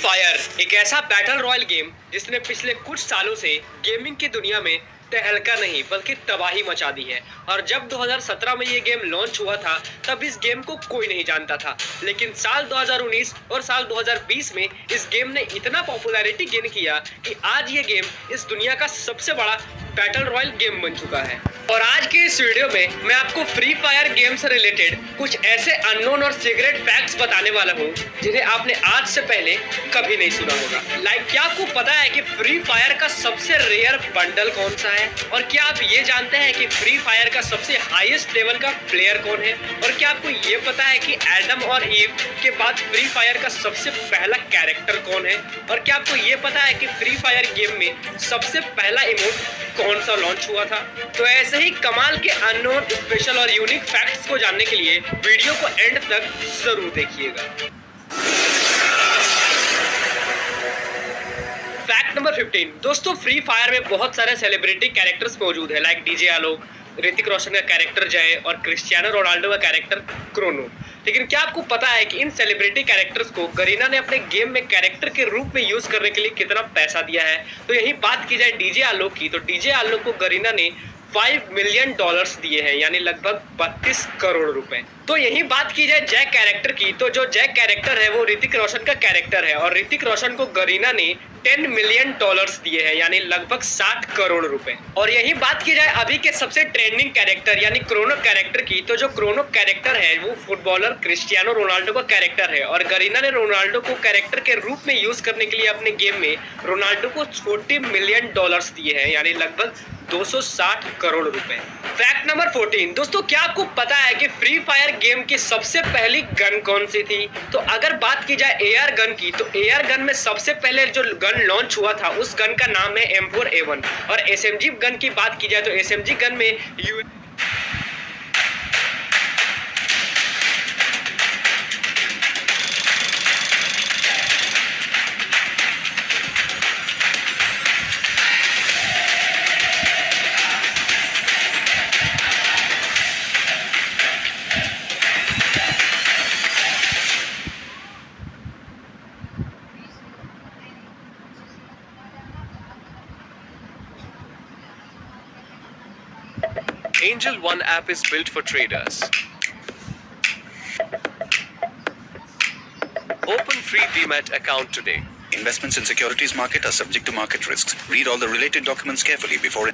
Fire एक ऐसा battle royal game जिसने पिछले कुछ सालों से गेमिंग की दुनिया में तहलका नहीं बल्कि तबाही मचा दी है। और जब 2017 में ये गेम लॉन्च हुआ था तब इस गेम को कोई नहीं जानता था, लेकिन साल 2019 और साल 2020 में इस गेम ने इतना पॉपुलैरिटी गेन किया कि आज ये गेम इस दुनिया का सबसे बड़ा बैटल रॉयल गेम बन चुका है। और आज के इस वीडियो में मैं आपको फ्री फायर गेम से रिलेटेड कुछ ऐसे अननोन और सीक्रेट फैक्ट्स बताने वाला हूँ जिन्हें आपने आज से पहले कभी नहीं सुना होगा। क्या आपको पता है कि फ्री फायर का सबसे रेयर बंडल कौन सा है? और क्या आप ये जानते हैं कि फ्री फायर का सबसे हाईएस्ट लेवल का प्लेयर कौन है? और क्या आपको ये पता है कि एडम और ईव के बाद फ्री फायर का सबसे पहला कैरेक्टर कौन है? और क्या आपको ये पता है कि फ्री फायर गेम में सबसे पहला इमोट कौन सा लॉन्च हुआ था? तो ऐसे ही कमाल के अननोन, स्पेशल और यूनिक फैक्ट्स को जानने के लिए वीडियो को एंड तक जरूर देखिएगा। Fact number 15। दोस्तों, फ्री फायर में बहुत सारे सेलिब्रिटी कैरेक्टर्स मौजूद है, लाइक डीजे आलोक, ऋतिक रोशन का कैरेक्टर जय और क्रिस्टियानो रोनाल्डो का कैरेक्टर क्रोनो। लेकिन क्या आपको पता है कि इन सेलिब्रिटी कैरेक्टर्स को गरीना ने अपने गेम में कैरेक्टर के रूप में यूज करने के लिए कितना पैसा दिया है? तो यही बात की जाए डीजे आलोक की, तो डीजे आलोक को गरीना ने $5 मिलियन दिए हैं, यानी लगभग 32 करोड़ रुपए। तो यही बात की जाए जैक कैरेक्टर की, तो जो जैक कैरेक्टर है वो ऋतिक रोशन का कैरेक्टर है और ऋतिक रोशन को गरीना ने $10 मिलियन दिए हैं, यानी लगभग 60 करोड़ रुपए। और यही बात की जाए अभी के सबसे ट्रेंडिंग कैरेक्टर यानी क्रोनो कैरेक्टर की, तो जो क्रोनो कैरेक्टर है वो फुटबॉलर क्रिस्टियानो रोनाल्डो का कैरेक्टर है और गरीना ने रोनाल्डो को कैरेक्टर के रूप में यूज करने के लिए अपने गेम में रोनाल्डो को $40 मिलियन दिए हैं, यानी लगभग 260 करोड़ रुपए। Fact number 14। दोस्तों, क्या आपको पता है कि फ्री फायर गेम की सबसे पहली गन कौन सी थी? तो अगर बात की जाए एआर गन की, तो एआर गन में सबसे पहले जो गन लॉन्च हुआ था उस गन का नाम है M4A1। और एसएमजी गन की बात की जाए तो एसएमजी गन में Angel One app is built for traders. Open free Demat account today. Investments in securities market are subject to market risks. Read all the related documents carefully before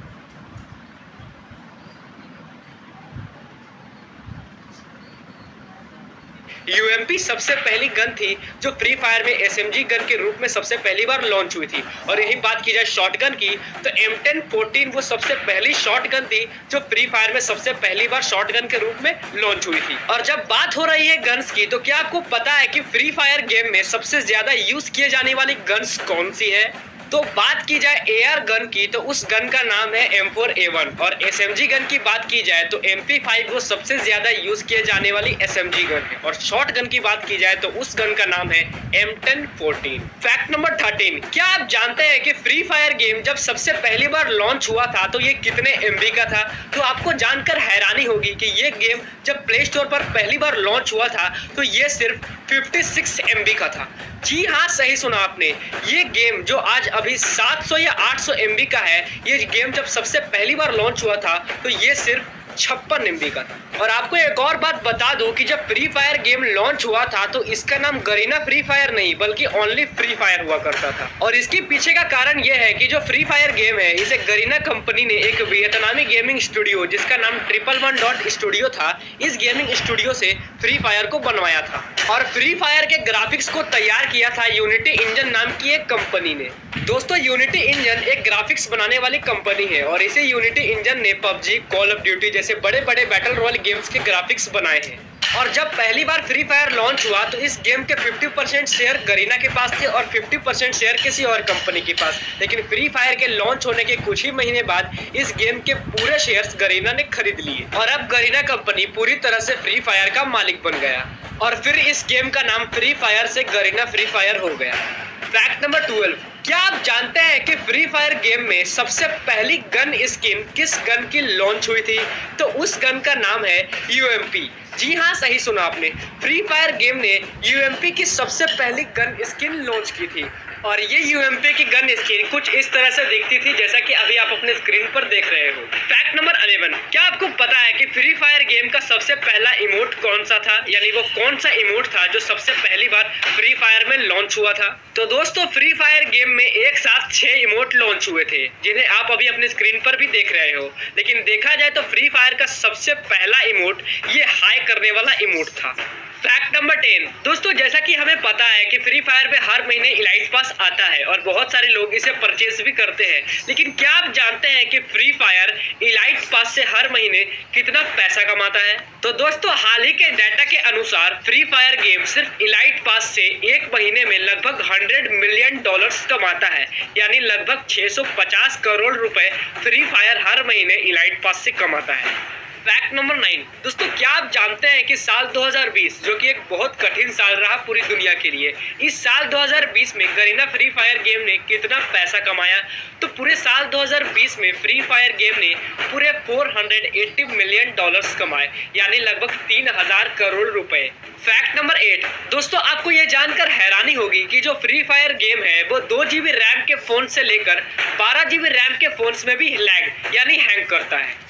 UMP सबसे पहली gun थी जो free fire में SMG gun के रूप में सबसे पहली बार लॉन्च हुई थी। और यही बात की जाए शॉटगन की, तो M1014 वो सबसे पहली शॉटगन थी जो फ्री फायर में सबसे पहली बार शॉटगन के रूप में लॉन्च हुई थी। और जब बात हो रही है गन्स की, तो क्या आपको पता है कि फ्री फायर गेम में सबसे ज्यादा यूज किए जाने वाली गन्स कौन सी है? तो बात की जाए एआर गन की, तो उस गन का नाम है M4A1। और एसएमजी गन की बात की जाए तो MP5 वो सबसे ज्यादा यूज किए जाने वाली एसएमजी गन है। और शॉट गन की बात की जाए तो उस गन का नाम है M1014। Fact number 13। क्या आप जानते हैं कि फ्री फायर गेम जब सबसे पहली बार लॉन्च हुआ था तो ये कितने MB का था? तो आपको जानकर हैरानी होगी कि ये गेम जब प्ले स्टोर पर पहली बार लॉन्च हुआ था तो ये सिर्फ 56 MB का था। जी हाँ, सही सुना आपने। ये गेम जो आज अभी 700 या 800 MB का है, ये गेम जब सबसे पहली बार लॉन्च हुआ था तो ये सिर्फ 56 MB का था। और आपको एक और बात बता दूं कि जब फ्री फायर गेम लॉन्च हुआ था तो इसका नाम गरीना फ्री फायर नहीं बल्कि ओनली फ्री फायर हुआ करता था। और इसके पीछे का कारण यह है कि जो फ्री फायर गेम है इसे गरीना कंपनी ने एक वियतनामी गेमिंग स्टूडियो जिसका नाम 111 स्टूडियो था, इस गेमिंग स्टूडियो से फ्री फायर को बनवाया था। और फ्री फायर के ग्राफिक्स को तैयार किया था यूनिटी इंजन नाम की एक कंपनी ने। दोस्तों, यूनिटी इंजन एक ग्राफिक्स बनाने वाली कंपनी है और इसे यूनिटी इंजन ने पबजी, कॉल ऑफ ड्यूटी जैसे बड़े बड़े बैटल रॉयल गेम्स के ग्राफिक्स बनाए हैं। और जब पहली बार फ्री फायर लॉन्च हुआ तो इस गेम के 50% शेयर गरीना के पास थे और 50% शेयर किसी और कंपनी के पास। लेकिन फ्री फायर के लॉन्च होने के कुछ ही महीने बाद इस गेम के पूरे शेयर्स गरीना ने खरीद लिए और अब गरीना कंपनी पूरी तरह से फ्री फायर का मालिक बन गया और फिर इस गेम का नाम फ्री फायर से गरीना फ्री फायर हो गया। Fact number 12। क्या आप जानते हैं कि फ्री फायर गेम में सबसे पहली गन स्किन किस गन की लॉन्च हुई थी? तो उस गन का नाम है UMP। जी हाँ, सही सुना आपने। फ्री फायर गेम ने यूएमपी की सबसे पहली गन स्किन लॉन्च की थी और ये यूएमपी की गन स्किन कुछ इस तरह से दिखती थी जैसा कि अभी आप अपने स्क्रीन पर देख रहे हो। फैक्ट नंबर 11, क्या आपको पता है कि फ्री फायर गेम का सबसे पहला इमोट कौन सा था, यानी वो कौन सा इमोट था जो सबसे पहली बार फ्री फायर में लॉन्च हुआ था? तो दोस्तों, फ्री फायर गेम में एक साथ 6 इमोट लॉन्च हुए थे जिन्हें आप अभी अपने स्क्रीन पर भी देख रहे हो। लेकिन देखा जाए तो फ्री फायर का सबसे पहला इमोट ये हाई करने वाला इमोट था। फैक्ट नंबर 10, दोस्तों जैसा कि हमें पता है कि फ्री फायर में हर महीने इलाइट पास आता है और बहुत सारे लोग इसे परचेज भी करते हैं, लेकिन क्या आप जानते हैं कि फ्री फायर इलाइट पास से हर महीने कितना पैसा कमाता है? तो दोस्तों, हाल ही के डाटा के अनुसार फ्री फायर गेम सिर्फ इलाइट पास से एक महीने में लगभग $100 मिलियन कमाता है, यानी लगभग 650 करोड़ रुपए फ्री फायर हर महीने इलाइट पास से कमाता है। फैक्ट नंबर 9, दोस्तों क्या आप जानते हैं कि साल 2020 जो कि एक बहुत कठिन साल रहा पूरी दुनिया के लिए, इस साल 2020 में गरीना फ्री फायर गेम ने कितना पैसा कमाया? तो पूरे साल 2020 में फ्री फायर गेम ने पूरे $480 मिलियन कमाए, यानी लगभग 3000 करोड़ रुपए। फैक्ट नंबर 8, दोस्तों आपको ये जानकर हैरानी होगी कि जो फ्री फायर गेम है वो 2 GB रैम के फोन से लेकर 12 GB रैम के फोन्स में भी लैग यानी हैंग करता है।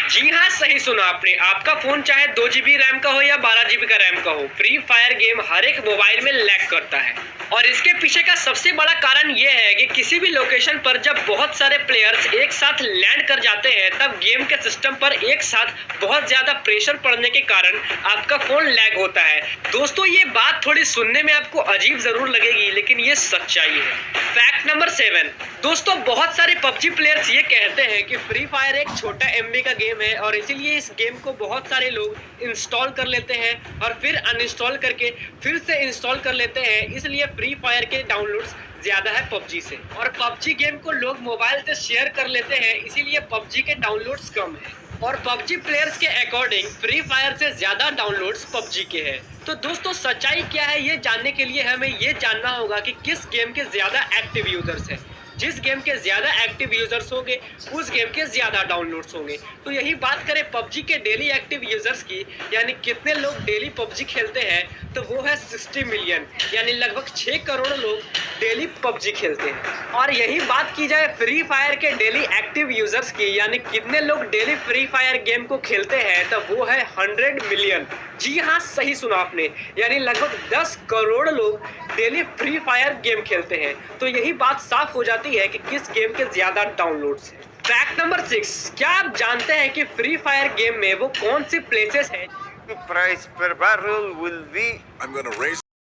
जी हाँ, सही सुना आपने। आपका फोन चाहे 2 GB रैम का हो या 12 GB का रैम का हो, फ्री फायर गेम हर एक मोबाइल में लैग करता है। और इसके पीछे का सबसे बड़ा कारण यह है कि किसी भी लोकेशन पर जब बहुत सारे प्लेयर्स एक साथ लैंड कर जाते हैं तब गेम के सिस्टम पर एक साथ बहुत ज्यादा प्रेशर पड़ने के कारण आपका फोन लैग होता है। दोस्तों, ये बात थोड़ी सुनने में आपको अजीब जरूर लगेगी, लेकिन ये सच्चाई है। फैक्ट नंबर 7, दोस्तों बहुत सारे पबजी प्लेयर्स ये कहते हैं कि फ्री फायर एक छोटा MB का गेम है और इसीलिए इस गेम को बहुत सारे लोग इंस्टॉल कर लेते हैं और फिर अनइंस्टॉल करके फिर से इंस्टॉल कर लेते हैं, इसलिए फ्री फायर के डाउनलोड्स ज्यादा है पबजी से। और पबजी गेम को लोग मोबाइल से शेयर कर लेते हैं, इसीलिए पबजी के डाउनलोड्स कम है। और पबजी प्लेयर्स के अकॉर्डिंग फ्री फायर से ज्यादा डाउनलोड्स पबजी के हैं। तो दोस्तों, सच्चाई क्या है ये जानने के लिए हमें ये जानना होगा कि किस गेम के ज्यादा एक्टिव यूजर्स हैं। जिस गेम के ज्यादा एक्टिव यूजर्स होंगे उस गेम के ज्यादा डाउनलोड्स होंगे। तो यही बात करें पबजी के डेली एक्टिव यूजर्स की, यानी कितने लोग डेली पबजी खेलते हैं, तो वो है 60 मिलियन, यानी लगभग 6 करोड़ लोग डेली पबजी खेलते हैं। और यही बात की जाए फ्री फायर के डेली एक्टिव यूजर्स की, यानी कितने लोग डेली फ्री फायर गेम को खेलते हैं, तो वो है 100 मिलियन। जी हाँ, सही सुना आपने, यानी लगभग 10 करोड़ लोग डेली फ्री फायर गेम खेलते हैं। तो यही बात साफ हो जाती है कि किस गेम के ज्यादा डाउनलोड्स हैं। फैक्ट नंबर 6, क्या आप जानते हैं कि फ्री फायर गेम में वो कौन सी प्लेसेस हैं? The price per barrel will be I'm gonna raise